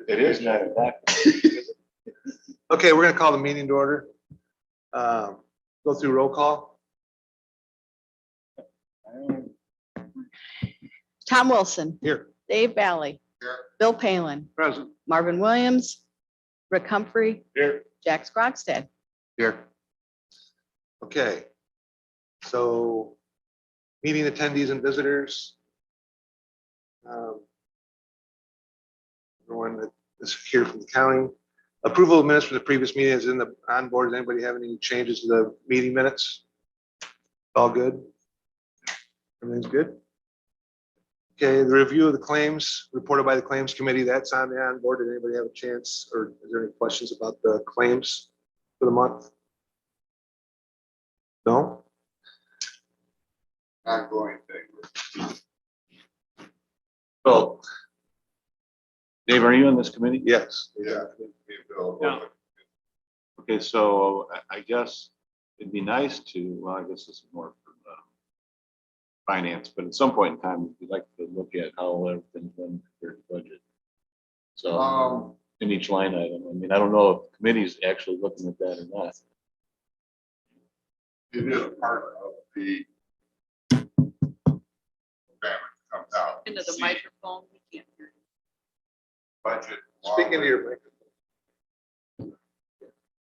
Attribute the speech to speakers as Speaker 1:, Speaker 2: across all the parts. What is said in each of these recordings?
Speaker 1: It is 9 o'clock.
Speaker 2: Okay, we're gonna call the meeting to order. Go through roll call.
Speaker 3: Tom Wilson,
Speaker 2: Here.
Speaker 3: Dave Valley, Bill Palin,
Speaker 2: Present.
Speaker 3: Marvin Williams, Rick Humphrey,
Speaker 2: Here.
Speaker 3: Jack Scrogstad.
Speaker 2: Here. Okay. So, meeting attendees and visitors. Everyone that is here from the county. Approval of minutes from the previous meeting is in the on board. Does anybody have any changes to the meeting minutes? All good? Everything's good? Okay, the review of the claims reported by the claims committee, that's on the on board. Did anybody have a chance, or is there any questions about the claims for the month? No?
Speaker 1: Ongoing thing.
Speaker 2: Well,
Speaker 4: Dave, are you on this committee?
Speaker 2: yes.
Speaker 1: Yeah.
Speaker 4: Yeah. Okay, so I guess it'd be nice to, well, I guess this is more for finance, but at some point in time, we'd like to look at how everything's done compared to budget. So in each line item, I mean, I don't know if the committee's actually looking at that or not.
Speaker 1: It is a part of the program that comes out.
Speaker 3: Into the microphone, we can't hear you.
Speaker 1: Budget.
Speaker 2: Speaking to your microphone.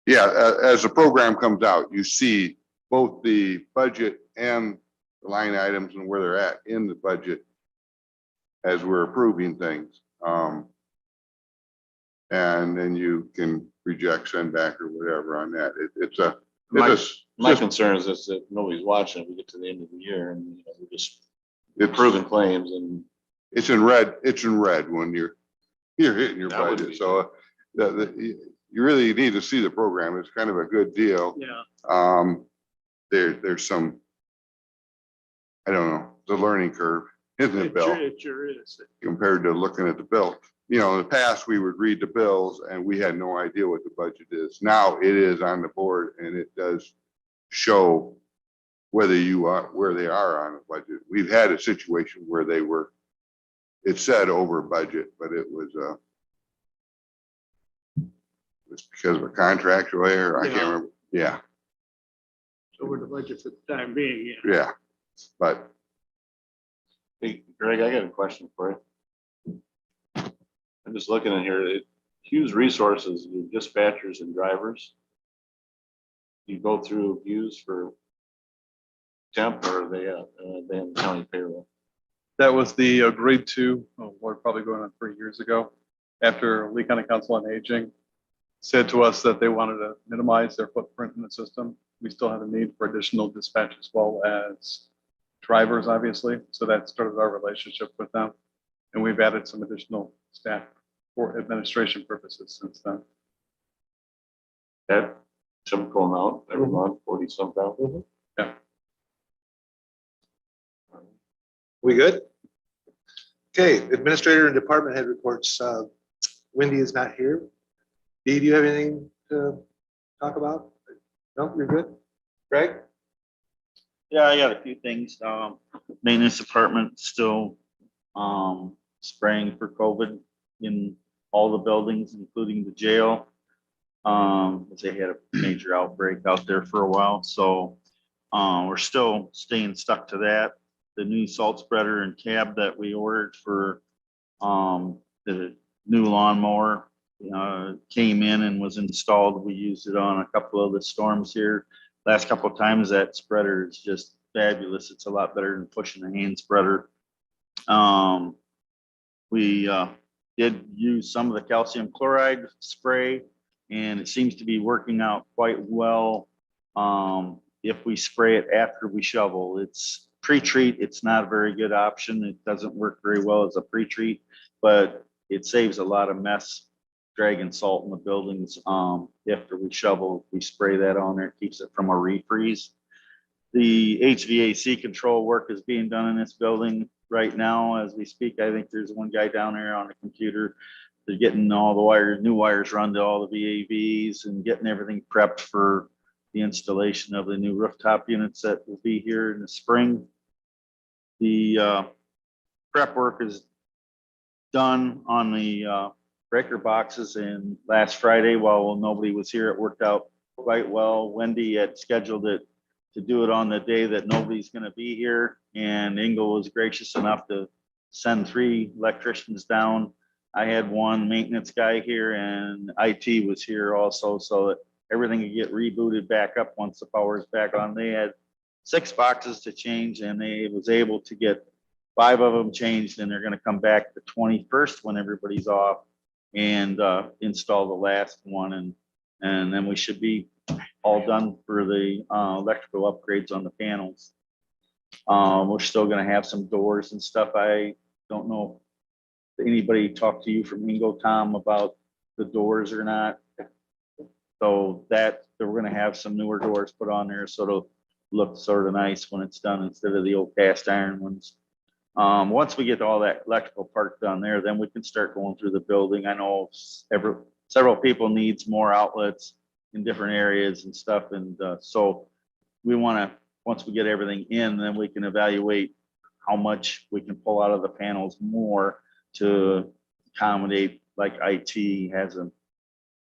Speaker 1: Yeah, as the program comes out, you see both the budget and the line items and where they're at in the budget as we're approving things. And then you can reject, send back or whatever on that.
Speaker 4: My concern is that nobody's watching. We get to the end of the year and we're just approving claims and
Speaker 1: It's in red. It's in red when you're hitting your
Speaker 4: That would
Speaker 1: budget.
Speaker 4: be-
Speaker 1: So you really need to see the program. It's kind of a good deal.
Speaker 3: Yeah.
Speaker 1: There's some, I don't know, the learning curve, isn't it, Bill?
Speaker 5: It sure is.
Speaker 1: Compared to looking at the bill. You know, in the past, we would read the bills and we had no idea what the budget is. Now it is on the board and it does show where they are on the budget. We've had a situation where it said over budget, but it was because of a contractual error. I can't
Speaker 5: Yeah.
Speaker 1: remember. Yeah,
Speaker 5: Over the budget for the time being, yeah.
Speaker 1: yeah. But
Speaker 4: hey, Greg, I got a question for you. I'm just looking in here, Hughes Resources, your dispatchers and drivers. You go through Hughes for temp or they in county payroll?
Speaker 6: That was the agreed to, we're probably going on 3 years ago, after Lee County Council on Aging said to us that they wanted to minimize their footprint in the system. We still have a need for additional dispatch as well as drivers, obviously. So that started our relationship with them. And we've added some additional staff for administration purposes since then.
Speaker 4: That typical amount every month, 40-some thousand.
Speaker 6: Yeah.
Speaker 2: We good? Okay, administrator and department head reports. Wendy is not here. Dee, do you have anything to talk about? No, you're good. Greg?
Speaker 7: Yeah, I got a few things. Maintenance department still spraying for COVID in all the buildings, including the jail. As they had a major outbreak out there for a while. So we're still staying stuck to that. The new salt spreader and cab that we ordered for the new lawnmower came in and was installed. We used it on a couple of the storms here. Last couple of times, that spreader is just fabulous. It's a lot better than pushing a hand spreader. We did use some of the calcium chloride spray, and it seems to be working out quite well. If we spray it after we shovel, it's pre-treat. It's not a very good option. It doesn't work very well as a pre-treat, but it saves a lot of mess dragging salt in the buildings. After we shovel, we spray that on there. It keeps it from a refreeze. The HVAC control work is being done in this building right now as we speak. I think there's one guy down there on the computer. They're getting all the wires, new wires run to all the VAVs and getting everything prepped for the installation of the new rooftop units that will be here in the spring. The prep work is done on the breaker boxes, and last Friday, while nobody was here, it worked out quite well. Wendy had scheduled it to do it on the day that nobody's gonna be here, and Ingle was gracious enough to send 3 electricians down. I had 1 maintenance guy here, and IT was here also, so that everything could get rebooted back up once the power is back on. They had 6 boxes to change, and they was able to get 5 of them changed, and they're gonna come back the 21st when everybody's off and install the last one, and then we should be all done for the electrical upgrades on the panels. We're still gonna have some doors and stuff. I don't know if anybody talked to you from Ingo, Tom, about the doors or not. So that, we're gonna have some newer doors put on there, so it'll look sort of nice when it's done instead of the old cast iron ones. Once we get all that electrical part done there, then we can start going through the building. I know several people needs more outlets in different areas and stuff, and so we wanna, once we get everything in, then we can evaluate how much we can pull out of the panels more to accommodate, like IT has a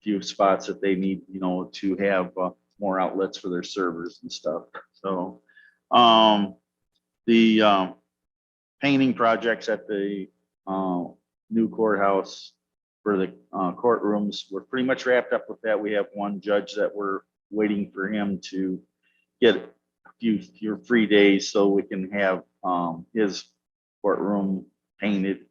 Speaker 7: few spots that they need, you know, to have more outlets for their servers and stuff. So the painting projects at the new courthouse for the courtrooms, we're pretty much wrapped up with that. We have 1 judge that we're waiting for him to get a few free days so we can have his courtroom painted.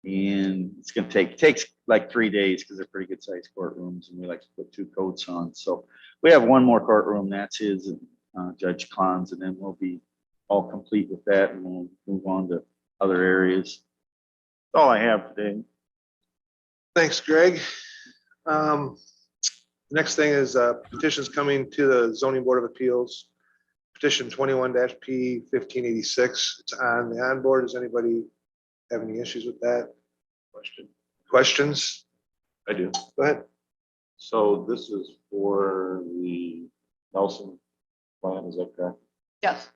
Speaker 7: And it's gonna takes like 3 days because they're pretty good sized courtrooms, and we like to put 2 coats on. So we have 1 more courtroom, that's his and Judge Klon's, and then we'll be all complete with that, and we'll move on to other areas. That's all I have today.
Speaker 2: Thanks, Greg. Next thing is petitions coming to the zoning board of appeals. Petition 21-P 1586. It's on the onboard. Does anybody have any issues with that? Questions?
Speaker 4: I do.
Speaker 2: Go ahead.
Speaker 4: So this is for the Nelson plan, is that correct?
Speaker 3: Yes.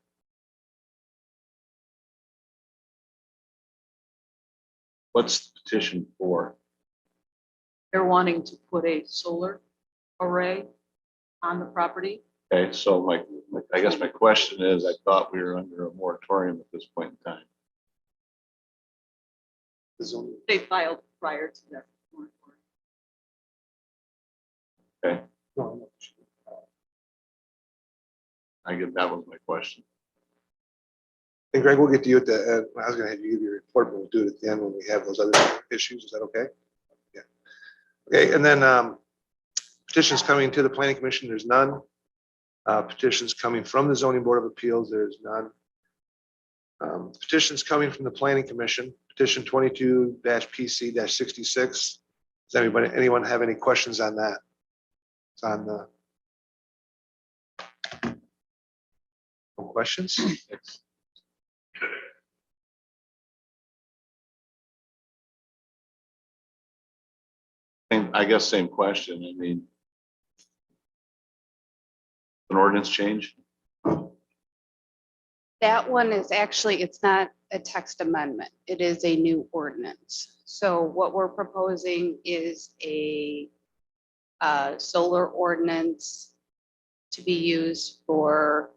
Speaker 4: What's the petition for?
Speaker 3: They're wanting to put a solar array on the property.
Speaker 4: Okay, so I guess my question is, I thought we were under a moratorium at this point in time.
Speaker 2: The zoning-
Speaker 3: They filed prior to that.
Speaker 4: Okay,
Speaker 2: no,
Speaker 4: I get, that was my question.
Speaker 2: And Greg, we'll get to you at the end. I was gonna have you give your report, but we'll do it at the end when we have those other issues. Is that okay? Yeah. Okay, and then petitions coming to the planning commission, there's none. Petitions coming from the zoning board of appeals, there's none. Petitions coming from the planning commission, petition 22-PC 66. Does anyone have any questions on that? It's on the. No questions?
Speaker 4: I guess same question. I mean, an ordinance change?
Speaker 8: That one is actually, it's not a text amendment. It is a new ordinance. So what we're proposing is a solar ordinance to be used for,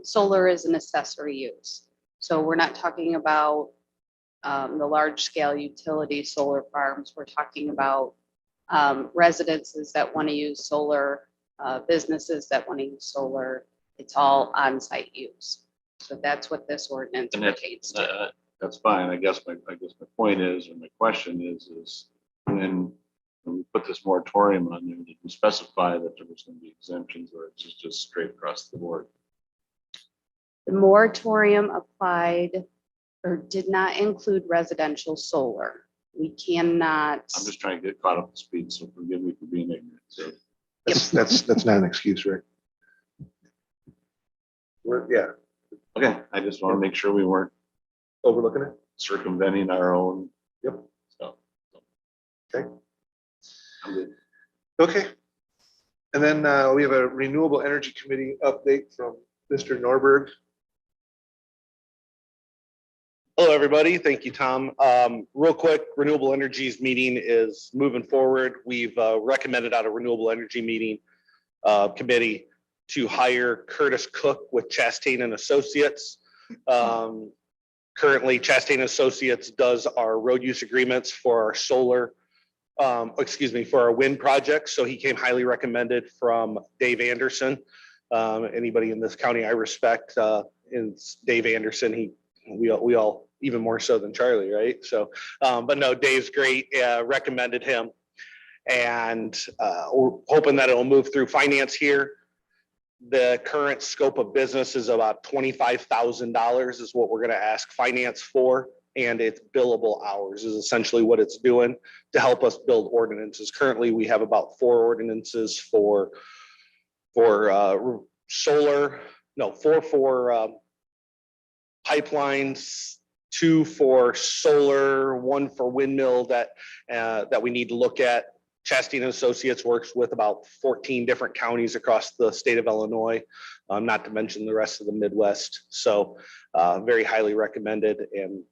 Speaker 8: solar as an accessory use. So we're not talking about the large scale utility solar farms. We're talking about residences that want to use solar, businesses that want to use solar. It's all on-site use. So that's what this ordinance
Speaker 4: And
Speaker 8: pertains to.
Speaker 4: that's fine. I guess my point is, or my question is when we put this moratorium on there, did we specify that there was going to be exemptions, or it's just straight across the board?
Speaker 8: The moratorium applied or did not include residential solar. We cannot.
Speaker 4: I'm just trying to get caught up to speed, so forgive me for being ignorant. So
Speaker 2: That's not an excuse, Rick. Yeah,
Speaker 4: okay, I just want to make sure we weren't
Speaker 2: overlooking it.
Speaker 4: circumventing our own.
Speaker 2: Yep.
Speaker 4: So.
Speaker 2: Okay.
Speaker 4: I'm good.
Speaker 2: Okay. And then we have a renewable energy committee update from Mr. Norberg.
Speaker 9: Hello, everybody. Thank you, Tom. Real quick, Renewable Energies meeting is moving forward. We've recommended out a Renewable Energy meeting committee to hire Curtis Cook with Chastain and Associates. Currently, Chastain and Associates does our road use agreements for our solar, for our wind projects. So he came highly recommended from Dave Anderson. Anybody in this county I respect is Dave Anderson. We all, even more so than Charlie, right? So, but no, Dave's great, recommended him. And we're hoping that it'll move through finance here. The current scope of business is about $25,000 is what we're gonna ask finance for. And it's billable hours is essentially what it's doing to help us build ordinances. Currently, we have about 4 ordinances for solar, no, 4 for pipelines, 2 for solar, 1 for windmill that we need to look at. Chastain and Associates works with about 14 different counties across the state of Illinois, not to mention the rest of the Midwest. So very highly recommended, and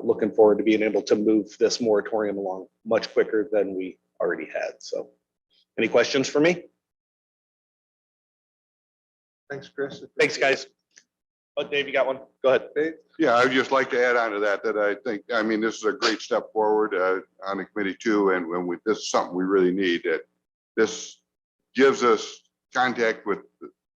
Speaker 9: looking forward to being able to move this moratorium along much quicker than we already had. So any questions for me?
Speaker 2: Thanks, Chris.
Speaker 9: Thanks, guys. Oh, Dave, you got one? Go ahead.
Speaker 2: Dave?
Speaker 1: Yeah, I'd just like to add on to that, that I think, I mean, this is a great step forward on the committee too. And when this is something we really need, that this gives us contact with,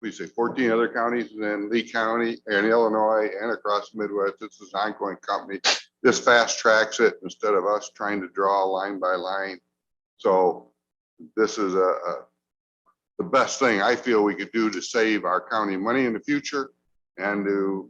Speaker 1: we say 14 other counties in Lee County and Illinois and across the Midwest. This is an ongoing company. This fast tracks it instead of us trying to draw line by line. So this is the best thing I feel we could do to save our county money in the future and to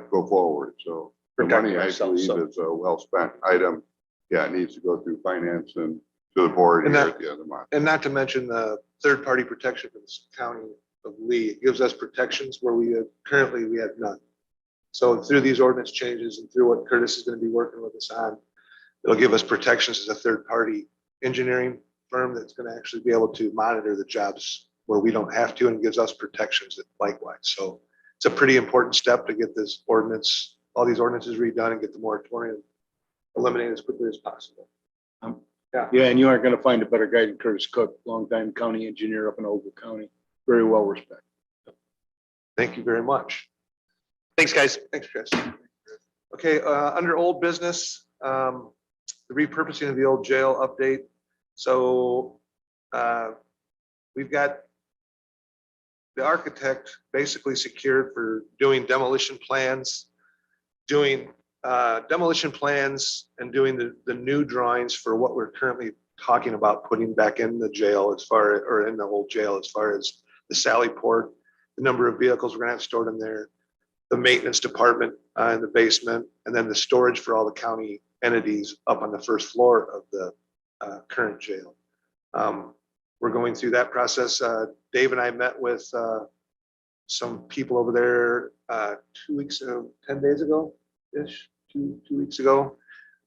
Speaker 1: go forward. So the
Speaker 9: Protect
Speaker 1: money, I
Speaker 9: ourselves,
Speaker 1: believe, is a well-spent item. Yeah, it needs to go through finance and to the board
Speaker 2: And
Speaker 1: here
Speaker 2: that-
Speaker 1: at the end of the month.
Speaker 2: And not to mention the third-party protection for the county of Lee. It gives us protections where currently we have none. So through these ordinance changes and through what Curtis is going to be working with us on, it'll give us protections as a third-party engineering firm that's going to actually be able to monitor the jobs where we don't have to, and gives us protections likewise. So it's a pretty important step to get this ordinance, all these ordinances redone and get the moratorium eliminated as quickly as possible.
Speaker 5: Yeah, and you aren't gonna find a better guy than Curtis Cook, longtime county engineer up in Ogle County. Very well respected.
Speaker 2: Thank you very much.
Speaker 9: Thanks, guys.
Speaker 2: Thanks, Chris. Okay, under old business, the repurposing of the old jail update. So we've got the architect basically secured for doing demolition plans and doing the new drawings for what we're currently talking about putting back in the jail or in the old jail, as far as the Sally Port, the number of vehicles we're gonna have stored in there, the maintenance department in the basement, and then the storage for all the county entities up on the first floor of the current jail. We're going through that process. Dave and I met with some people over there 2 weeks ago, 10 days ago-ish, two weeks ago.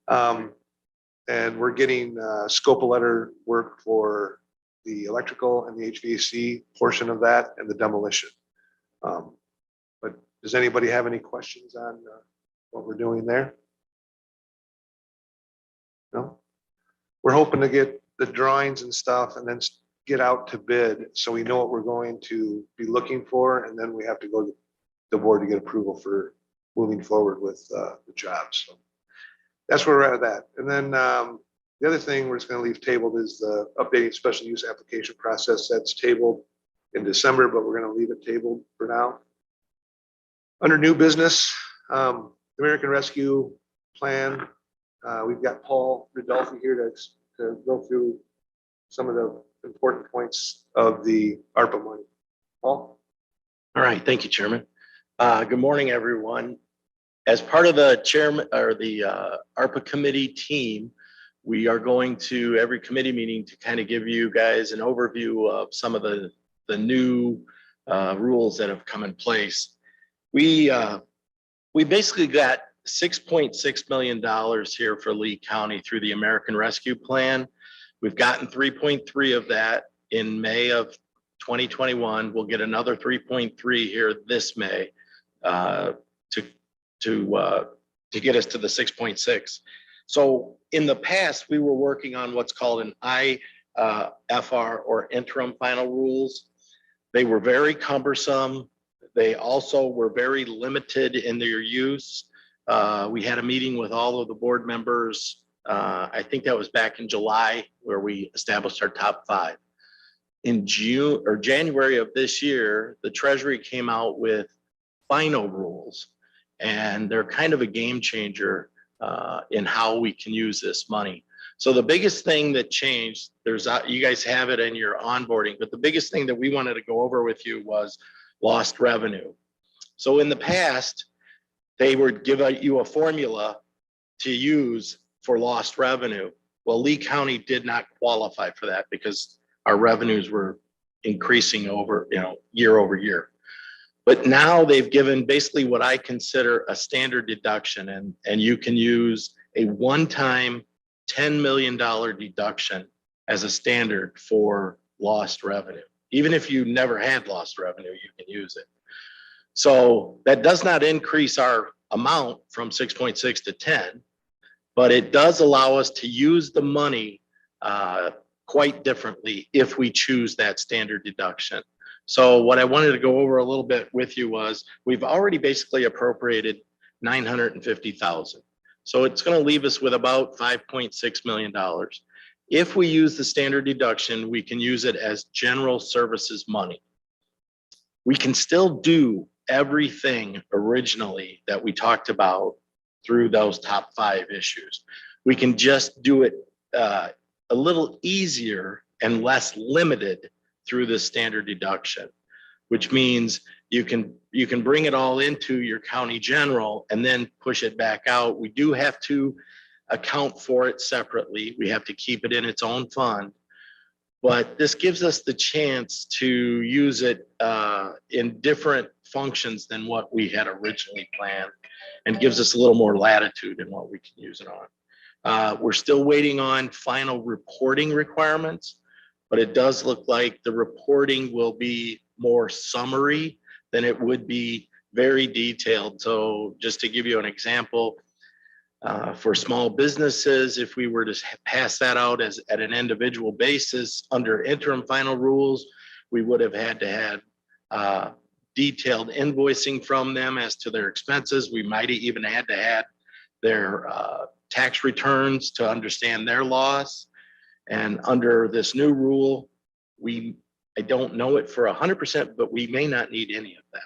Speaker 2: And we're getting scope of letter work for the electrical and the HVAC portion of that and the demolition. But does anybody have any questions on what we're doing there? No? We're hoping to get the drawings and stuff and then get out to bid so we know what we're going to be looking for, and then we have to go to the board to get approval for moving forward with the job. So that's where we're at with that. And then the other thing we're just going to leave tabled is the updating special use application process. That's tabled in December, but we're going to leave it tabled for now. Under new business, the American Rescue Plan, we've got Paul Ridolfi here to go through some of the important points of the ARPA money. Paul?
Speaker 10: All right, thank you, Chairman. Good morning, everyone. As part of the chairman or the ARPA committee team, we are going to every committee meeting to kind of give you guys an overview of some of the new rules that have come in place. We basically got $6.6 million here for Lee County through the American Rescue Plan. We've gotten 3.3 of that in May of 2021. We'll get another 3.3 here this May to to get us to the 6.6. So in the past, we were working on what's called an IFR or interim final rules. They were very cumbersome. They also were very limited in their use. We had a meeting with all of the board members. I think that was back in July where we established our top 5. In June or January of this year, the Treasury came out with final rules, and they're kind of a game changer in how we can use this money. So the biggest thing that changed, you guys have it in your onboarding, but the biggest thing that we wanted to go over with you was lost revenue. So in the past, they would give you a formula to use for lost revenue. Well, Lee County did not qualify for that because our revenues were increasing over, year over year. But now they've given basically what I consider a standard deduction, and you can use a one-time $10 million deduction as a standard for lost revenue. Even if you never had lost revenue, you can use it. So that does not increase our amount from 6.6 to 10, but it does allow us to use the money quite differently if we choose that standard deduction. So what I wanted to go over a little bit with you was we've already basically appropriated $950,000. So it's going to leave us with about $5.6 million. If we use the standard deduction, we can use it as general services money. We can still do everything originally that we talked about through those top 5 issues. We can just do it a little easier and less limited through the standard deduction, which means you can bring it all into your county general and then push it back out. We do have to account for it separately. We have to keep it in its own fund, but this gives us the chance to use it in different functions than what we had originally planned, and gives us a little more latitude in what we can use it on. We're still waiting on final reporting requirements, but it does look like the reporting will be more summary than it would be very detailed. So just to give you an example, for small businesses, if we were to pass that out as at an individual basis under interim final rules, we would have had to have detailed invoicing from them as to their expenses. We might have even had to have their tax returns to understand their loss. And under this new rule, I don't know it for 100%, but we may not need any of that.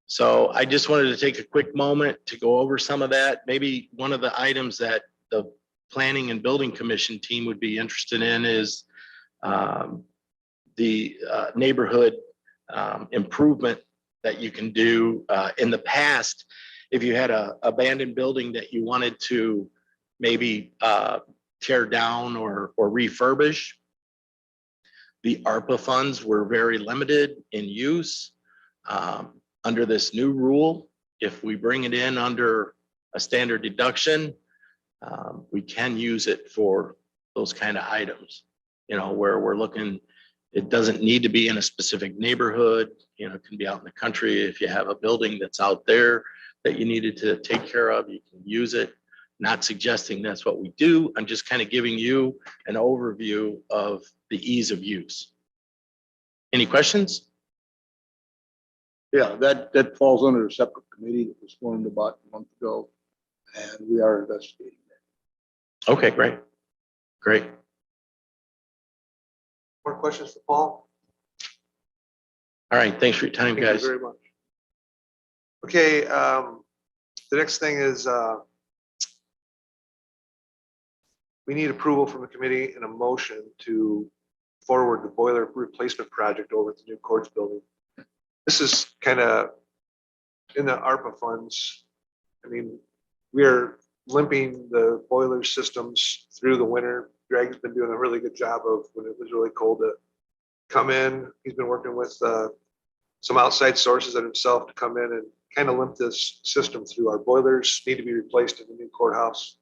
Speaker 10: So I just wanted to take a quick moment to go over some of that. Maybe one of the items that the Planning and Building Commission team would be interested in is the neighborhood improvement that you can do. In the past, if you had an abandoned building that you wanted to maybe tear down or refurbish, the ARPA funds were very limited in use. Under this new rule, if we bring it in under a standard deduction, we can use it for those kind of items, where we're looking, it doesn't need to be in a specific neighborhood, it can be out in the country. If you have a building that's out there that you needed to take care of, you can use it. Not suggesting that's what we do. I'm just kind of giving you an overview of the ease of use. Any questions?
Speaker 5: Yeah, that falls under a separate committee that was formed about a month ago, and we are investigating that.
Speaker 10: Okay, great. Great.
Speaker 2: More questions for Paul?
Speaker 10: All right, thanks for your time,
Speaker 2: Thank you
Speaker 10: guys.
Speaker 2: very much. Okay, the next thing is we need approval from the committee and a motion to forward the boiler replacement project over at the new courts building. This is kind of in the ARPA funds. I mean, we are limping the boiler systems through the winter. Greg's been doing a really good job of, when it was really cold, to come in. He's been working with some outside sources and himself to come in and kind of limp this system through. Our boilers need to be replaced in the new courthouse.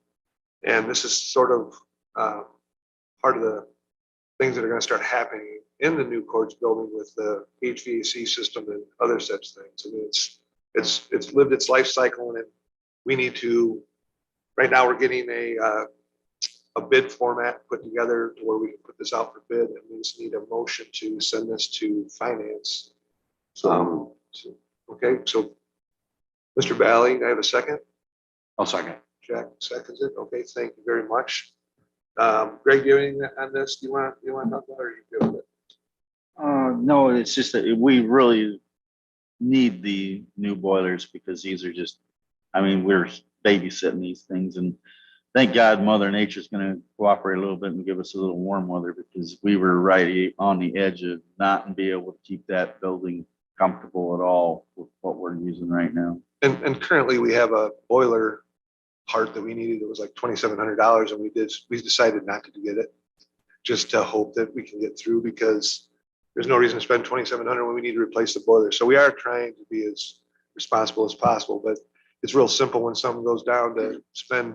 Speaker 2: And this is sort of part of the things that are going to start happening in the new courts building with the HVAC system and other such things. I mean, it's lived its life cycle, and we need to, right now, we're getting a bid format put together to where we can put this out for bid, and we just need a motion to send this to finance. Okay, so Mr. Bally, I have a second.
Speaker 4: I'll second.
Speaker 2: Jack seconds it. Okay, thank you very much. Greg, do you have anything on this? Do you want to talk about it, or are you good with it?
Speaker 7: No, it's just that we really need the new boilers because these are just, I mean, we're babysitting these things, and thank God Mother Nature's gonna cooperate a little bit and give us a little warm weather, because we were right on the edge of not be able to keep that building comfortable at all with what we're using right now.
Speaker 2: And currently we have a boiler part that we needed. It was like $2,700, and we decided not to get it, just to hope that we can get through, because there's no reason to spend $2,700 when we need to replace the boiler. So we are trying to be as responsible as possible, but it's real simple when something goes down to spend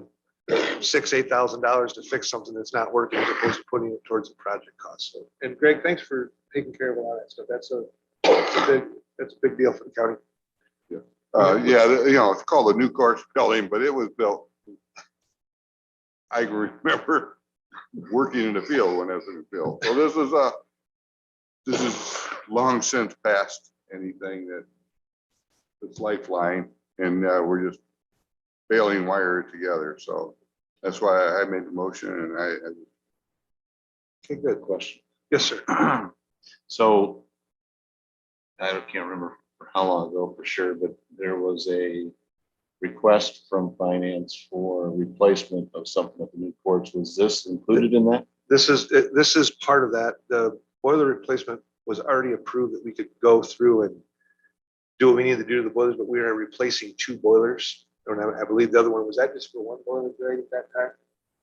Speaker 2: $8,000 to fix something that's not working, as opposed to putting it towards the project cost. So, and Greg, thanks for taking care of a lot of that stuff. That's a big deal for the county.
Speaker 1: Yeah, it's called the New Course Building, but it was built. I can remember working in the field when it was in the field. So this is long since past anything that's lifeline, and we're just failing wire it together. So that's why I made the motion, and
Speaker 2: Okay, good.
Speaker 4: Question.
Speaker 2: Yes, sir.
Speaker 4: So I can't remember for how long ago for sure, but there was a request from finance for replacement of something at the new courts. Was this included in that?
Speaker 2: This is part of that. The boiler replacement was already approved that we could go through and do what we need to do to the boilers, but we are replacing 2 boilers. And I believe the other one, was that just for 1 boiler, Greg, at that time?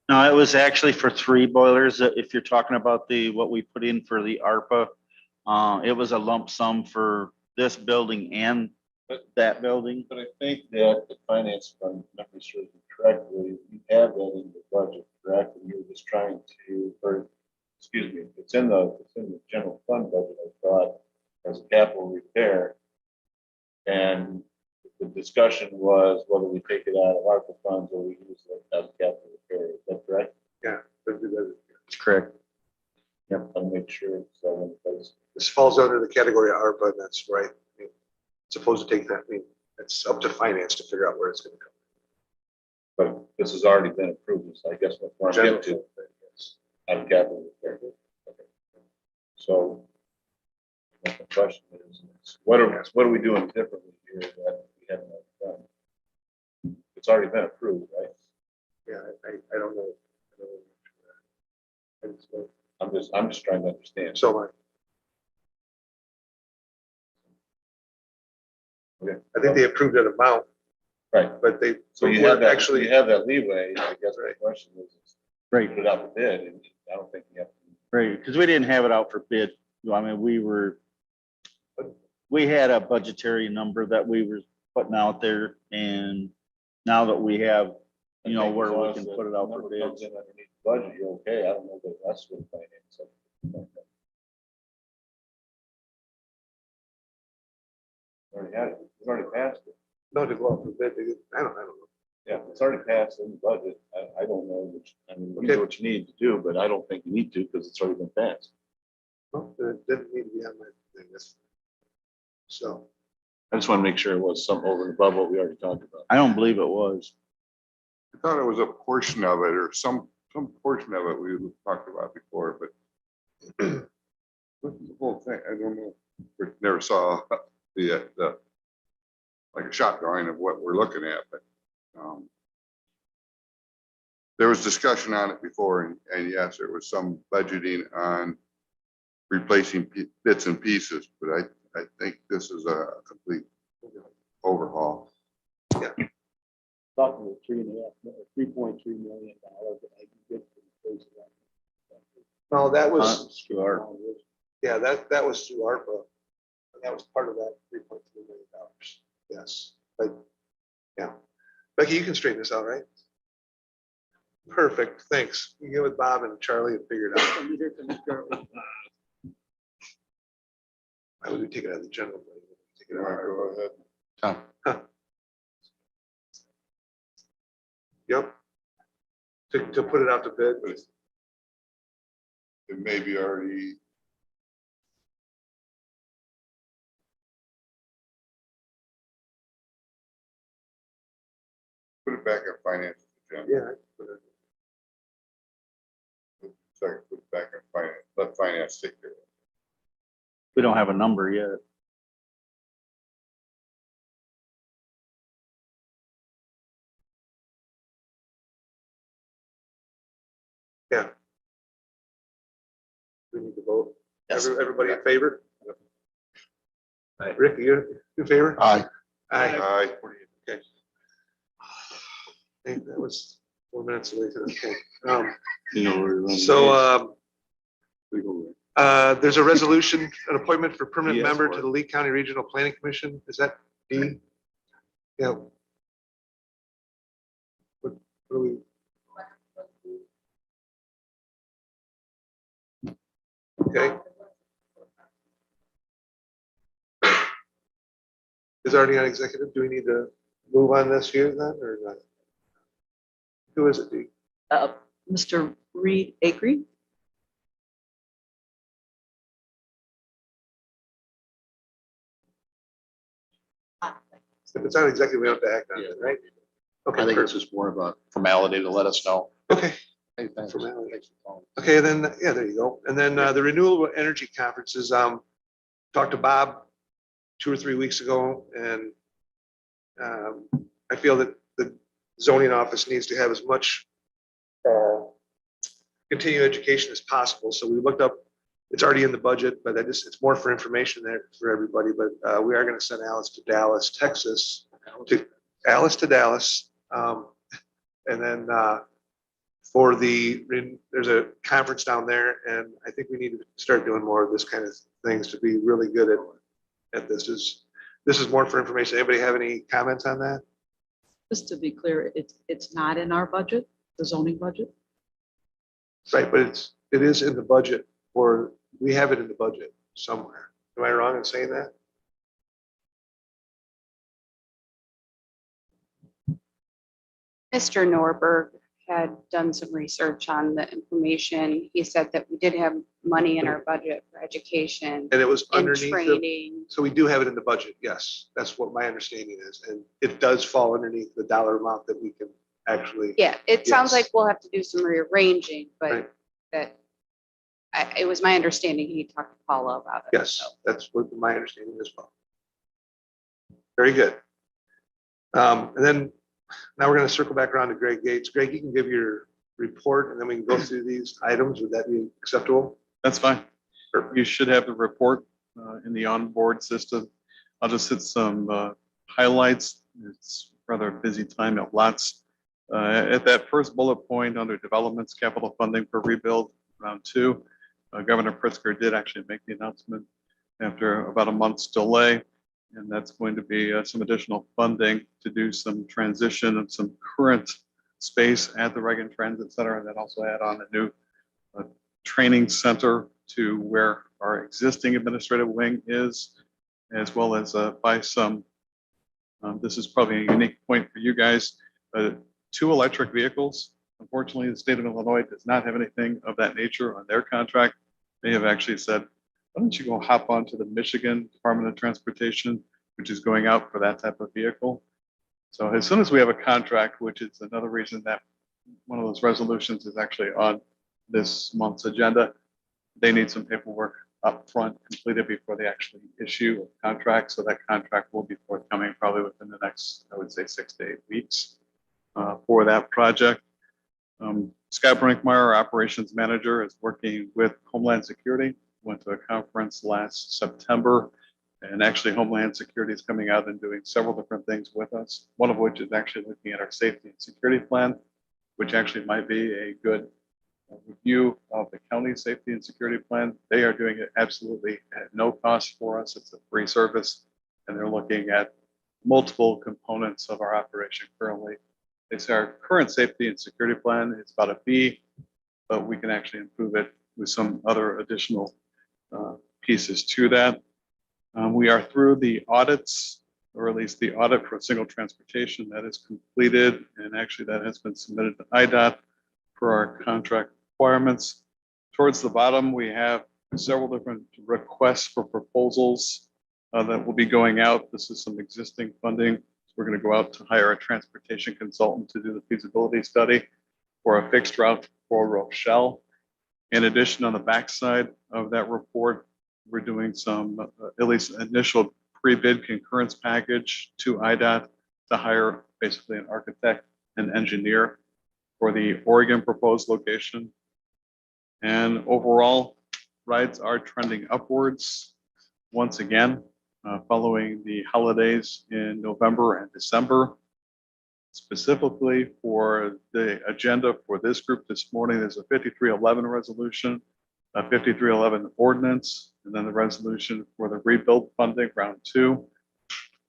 Speaker 7: No, it was actually for 3 boilers. If you're talking about what we put in for the ARPA, it was a lump sum for this building and that building.
Speaker 4: But I think that the finance fund, if memory serves me correctly, you have that in the budget, correct? And you're just trying to, or, excuse me, it's in the general fund budget, I thought, as a capital repair. And the discussion was whether we take it out of ARPA funds or we use it as a capital repair. Is that correct?
Speaker 2: Yeah.
Speaker 7: That's correct.
Speaker 4: Yep. I'll make sure it's all in place.
Speaker 2: This falls under the category of ARPA, and that's right. I mean, supposed to take that, I mean, it's up to finance to figure out where it's gonna come.
Speaker 4: But this has already been approved, so I guess what we're getting to, out of capital repair. Okay. So the question is, what are we doing differently here that we haven't already done? It's already been approved, right?
Speaker 2: Yeah, I don't know.
Speaker 4: I'm just trying to understand.
Speaker 2: So
Speaker 4: Okay.
Speaker 2: I think they approved an amount,
Speaker 4: Right.
Speaker 2: but they.
Speaker 4: So you have that, actually, you have that leeway. I guess the question is,
Speaker 7: Right.
Speaker 4: put it out for bid, and I don't think you have to.
Speaker 7: Right, because we didn't have it out for bid. I mean, we had a budgetary number that we were putting out there, and now that we have, you know, where we can put it out for bids.
Speaker 4: Underneath the budget, you're okay. I don't know that that's what finance. Already had it. It's already passed it.
Speaker 2: No, to go out for bid, I don't know.
Speaker 4: Yeah, it's already passed in the budget. I don't know which, I mean, you
Speaker 2: Okay.
Speaker 4: know what you need to do, but I don't think you need to because it's already been passed.
Speaker 2: No, it didn't need to be on my thing. So,
Speaker 4: I just want to make sure it was something over and above what we already talked about.
Speaker 7: I don't believe it was.
Speaker 1: I thought it was a portion of it, or some portion of it we talked about before, but the whole thing, I don't know. We never saw the like a shot drawing of what we're looking at, but there was discussion on it before, and yes, there was some budgeting on replacing bits and pieces, but I think this is a complete overhaul.
Speaker 5: Talking with $3.3 million that I can get for the place of that.
Speaker 2: no, that was,
Speaker 7: Sure.
Speaker 2: yeah, that was through ARPA. And that was part of that $3.3 million. Yes, but, yeah. Becky, you can straighten this out, right? Perfect, thanks. You get with Bob and Charlie and figure it out. Why would we take it out of the general? Take it out of ARPA?
Speaker 1: Go ahead. Tom.
Speaker 2: Yep. To put it out to bid.
Speaker 1: It may be already. Put it back on finance. agenda.
Speaker 2: Yeah.
Speaker 1: Sorry, put it back on finance, let finance take care of it.
Speaker 7: We don't have a number yet.
Speaker 2: We need to vote.
Speaker 10: Yes.
Speaker 2: Everybody in favor? Rick, you in favor?
Speaker 1: Aye.
Speaker 2: Aye.
Speaker 1: Aye.
Speaker 2: Okay. Hey, that was 4 minutes away to the point.
Speaker 4: You know, we're running
Speaker 2: So,
Speaker 4: legal.
Speaker 2: there's a resolution, an appointment for permanent
Speaker 4: Yes,
Speaker 2: member
Speaker 4: board.
Speaker 2: to the Lee County Regional Planning Commission. Is that D? Yeah. What do we? Okay. Is already on executive. Do we need to move on this here then, or not? Who is it, D?
Speaker 3: Mr. Reed Acree?
Speaker 2: If it's on executive, we don't have to act on it, right? Okay.
Speaker 10: I think it's
Speaker 2: perfect.
Speaker 10: just more of a formality to let us know.
Speaker 2: Okay.
Speaker 10: Hey, thanks.
Speaker 2: Formality.
Speaker 10: Thanks for calling.
Speaker 2: Okay, then, yeah, there you go. And then the renewable energy conferences, talked to Bob 2 or 3 weeks ago, and I feel that the zoning office needs to have as much continuing education as possible. So we looked up, it's already in the budget, but it's more for information there for everybody. But we are going to send Alice to Dallas, Texas, to Dallas. And then for there's a conference down there, and I think we need to start doing more of this kind of things to be really good at this. This is more for information. Anybody have any comments on that?
Speaker 3: Just to be clear, it's not in our budget, the zoning budget.
Speaker 2: Right, but it is in the budget, or we have it in the budget somewhere. Am I wrong in saying that?
Speaker 8: Mr. Norberg had done some research on the information. He said that we did have money in our budget for education
Speaker 2: And it was
Speaker 8: and
Speaker 2: underneath the,
Speaker 8: training.
Speaker 2: so we do have it in the budget, yes. That's what my understanding is. And it does fall underneath the dollar amount that we can actually.
Speaker 8: Yeah, it sounds
Speaker 2: Yes.
Speaker 8: like we'll have to do some rearranging,
Speaker 2: Right.
Speaker 8: but that it was my understanding he talked to Paula about it.
Speaker 2: Yes,
Speaker 8: so.
Speaker 2: that's what my understanding as well. Very good. And then now we're going to circle back around to Greg Gates. Greg, you can give your report and then we can go through these items. Would that be acceptable?
Speaker 6: That's fine. You should have the report in the onboard system. I'll just hit some highlights. It's rather a busy time at lots. At that first bullet point under developments, capital funding for rebuild, round 2, Governor Pritzker did actually make the announcement after about a month's delay. And that's going to be some additional funding to do some transition of some current space at the Reagan Transit Center, and then also add on a new training center to where our existing administrative wing is, as well as buy some, this is probably a unique point for you guys, 2 electric vehicles. Unfortunately, the state of Illinois does not have anything of that nature on their contract. They have actually said, why don't you go hop onto the Michigan Department of Transportation, which is going out for that type of vehicle. So as soon as we have a contract, which is another reason that one of those resolutions is actually on this month's agenda, they need some paperwork up front completed before they actually issue a contract. So that contract will be forthcoming probably within the next, I would say, 6 to 8 weeks for that project. Scott Brinkmeyer, our operations manager, is working with Homeland Security. Went to a conference last September, and actually Homeland Security is coming out and doing several different things with us. One of which is actually looking at our safety and security plan, which actually might be a good review of the county safety and security plan. They are doing it absolutely at no cost for us. It's a free service, and they're looking at multiple components of our operation currently. They say our current safety and security plan is about a B, but we can actually improve it with some other additional pieces to that. We are through the audits or at least the audit for single transportation that is completed. And actually that has been submitted to IDOT for our contract requirements. Towards the bottom, we have several different requests for proposals that will be going out. This is some existing funding. We're going to go out to hire a transportation consultant to do the feasibility study for a fixed route for Rochelle. In addition, on the backside of that report, we're doing some, at least initial pre-bid concurrence package to IDOT to hire basically an architect and engineer for the Oregon proposed location. And overall, rides are trending upwards once again, following the holidays in November and December. Specifically for the agenda for this group this morning, there's a 5311 resolution, a 5311 ordinance, and then the resolution for the rebuild funding round 2.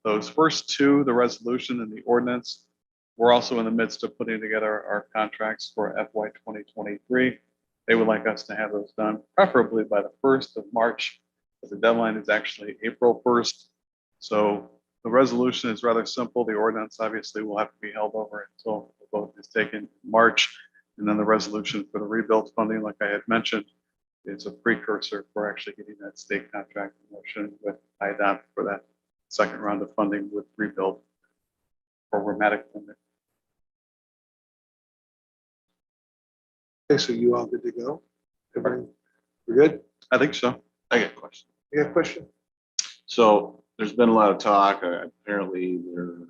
Speaker 6: Those first two, the resolution and the ordinance, we're also in the midst of putting together our contracts for FY 2023. They would like us to have those done preferably by the 1st of March, but the deadline is actually April 1st. So the resolution is rather simple. The ordinance obviously will have to be held over until the vote is taken in March. And then the resolution for the rebuild funding, like I had mentioned, is a precursor for actually getting that state contract in motion with IDOT for that second round of funding with rebuild programmatic funding.
Speaker 2: Okay, so you all good to go? Everybody, we're good?
Speaker 6: I think so.
Speaker 4: I got a question.
Speaker 2: You got a question?
Speaker 4: So there's been a lot of talk, apparently they're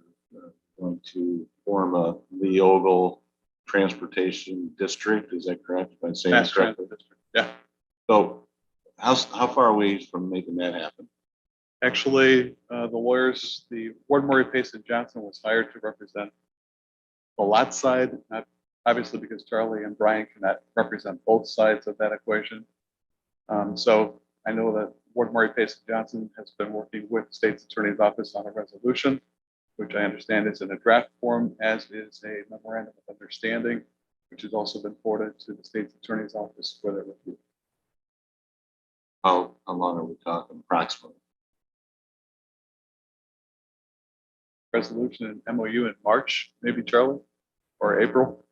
Speaker 4: going to form a Leogal transportation district, is that correct? If I'm saying
Speaker 6: Mass
Speaker 4: it correctly?
Speaker 6: transit district. Yeah,
Speaker 4: So how far are we from making that happen?
Speaker 6: actually, the lawyers, the Ward Murray Pace and Johnson was hired to represent the lot side, not obviously because Charlie and Brian cannot represent both sides of that equation. So I know that Ward Murray Pace and Johnson has been working with the state's attorney's office on a resolution, which I understand is in a draft form, as is a memorandum of understanding, which has also been forwarded to the state's attorney's office for their review.
Speaker 4: How long are we talking approximately?
Speaker 6: Resolution and MOU in March, maybe Charlie, or April.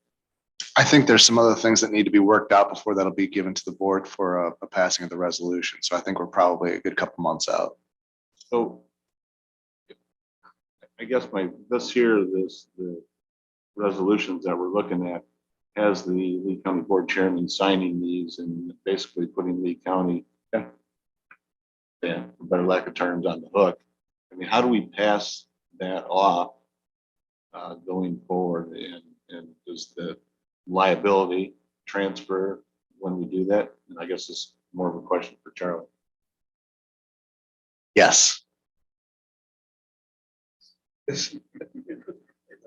Speaker 11: I think there's some other things that need to be worked out before that'll be given to the board for a passing of the resolution. So I think we're probably a good couple months out.
Speaker 4: So I guess the resolutions that we're looking at has the Lee County Board Chairman signing these and basically putting Lee County, for better lack of terms, on the hook. I mean, how do we pass that off going forward, and does the liability transfer when we do that? And I guess it's more of a question for Charlie.
Speaker 11: Yes.
Speaker 4: Okay,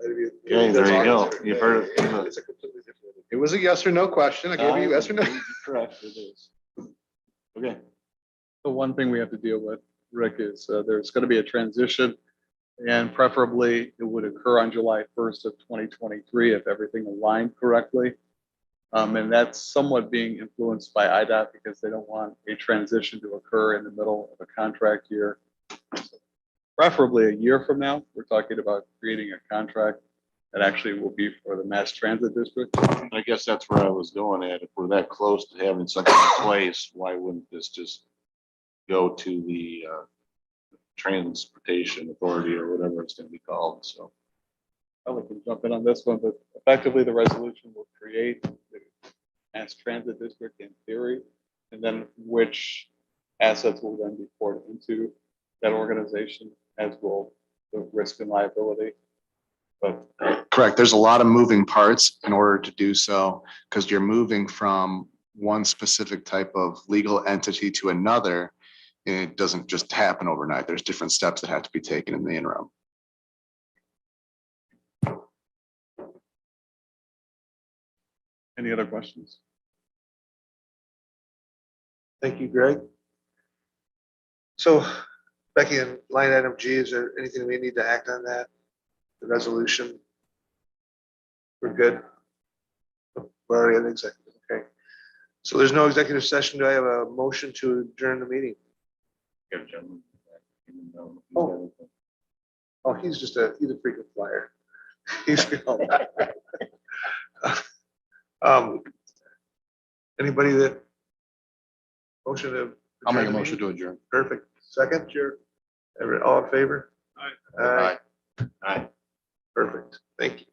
Speaker 4: there you go. You've heard it.
Speaker 2: It's a completely different. It was a yes or no question. I gave you yes or no.
Speaker 4: Correct, it is. Okay.
Speaker 6: The one thing we have to deal with, Rick, is there's going to be a transition, and preferably it would occur on July 1st of 2023 if everything aligned correctly. And that's somewhat being influenced by IDOT because they don't want a transition to occur in the middle of a contract year. So preferably a year from now, we're talking about creating a contract that actually will be for the mass transit district.
Speaker 4: I guess that's where I was going at. If we're that close to having something in place, why wouldn't this just go to the transportation authority or whatever it's going to be called? So
Speaker 6: I can jump in on this one, but effectively the resolution will create the mass transit district in theory, and then which assets will then be poured into that organization, as will the risk and liability. But
Speaker 11: Correct. There's a lot of moving parts in order to do so, because you're moving from one specific type of legal entity to another. And it doesn't just happen overnight. There's different steps that have to be taken in the interim.
Speaker 6: any other questions?
Speaker 2: Thank you, Greg. So Becky, in line item G, is there anything we need to act on that? The resolution? We're good? We're already in executive, okay. So there's no executive session. Do I have a motion to adjourn the meeting?
Speaker 4: get a gentleman.
Speaker 2: Oh. Oh, he's a frequent flyer. He's. Anybody that? Motion to.
Speaker 11: I'll make a
Speaker 2: adjourn the
Speaker 11: motion
Speaker 2: meeting?
Speaker 11: to adjourn.
Speaker 2: Perfect. Second? Sure. All in favor?
Speaker 6: Aye.
Speaker 2: Aye.
Speaker 4: Aye.
Speaker 2: Perfect. Thank you.